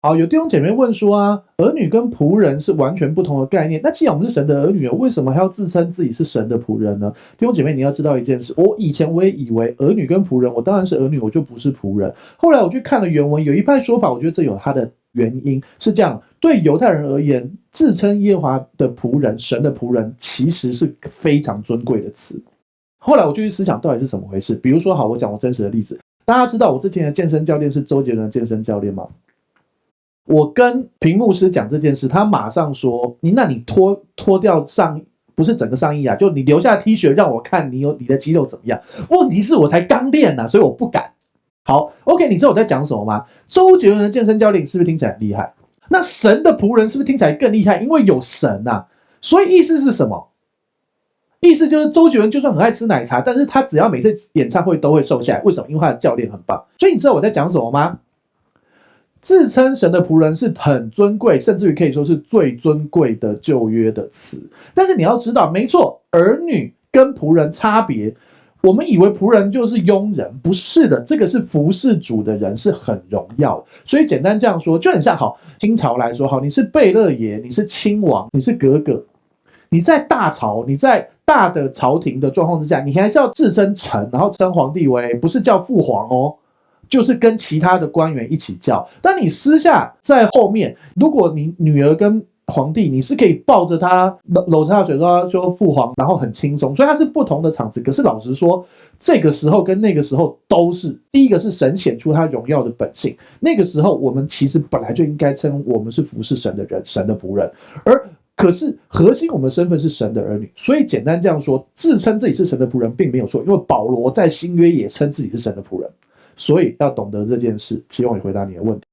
好，有弟兄姐妹问说啊，儿女跟仆人是完全不同的概念。那既然我们是神的儿女，为什么还要自称自己是神的仆人呢？弟兄姐妹，你要知道一件事，我以前也以为儿女跟仆人，我当然是儿女，我就不是仆人。后来我去看了原文，有一派说法，我觉得这有它的原因，是这样：对犹太人而言，自称耶和华的仆人、神的仆人，其实是非常尊贵的词。后来我就去思想到底是怎么回事。比如说，好，我讲我真实的例子，大家知道我之前的健身教练是周杰伦的健身教练吗？我跟屏幕师讲这件事，他马上说：那你脱掉上衣，不是整个上衣啊，就你留下 T 恤让我看你的肌肉怎么样？问题是我才刚练呐、所以我不敢。好，OK，你知道我在讲什么吗？周杰伦的健身教练是不是听起来很厉害？那神的仆人是不是听起来更厉害？因为有神呐、所以意思是什么？意思就是周杰伦就算很爱吃奶茶，但是他只要每次演唱会都会瘦下来，为什么？因为他的教练很棒。所以你知道我在讲什么吗？自称神的仆人是很尊贵，甚至于可以说是最尊贵的旧约的词。但是你要知道，没错，儿女跟仆人差别，我们以为仆人就是佣人，不是的，这个是服侍主的人，是很荣耀的。所以简单这样说，就很像好清朝来说，好，你是贝勒爷，你是亲王，你是格格，你在大朝，你在大的朝廷的状况之下，你还是要自称臣，然后称皇帝为，不是叫父皇哦。就是跟其他的官员一起叫。但你私下在后面，如果你女儿跟皇帝，你是可以抱着他搂着他的嘴说父皇，然后很轻松。所以它是不同的场子。可是老实说，这个时候跟那个时候都是第一个是神显出他荣耀的本性。那个时候我们其实本来就应该称我们是服侍神的人，神的仆人。可是核心我们的身份是神的儿女，所以简单这样说，自称自己是神的仆人并没有错，因为保罗在新约也称自己是神的仆人。所以要懂得这件事，希望你回答你的问题。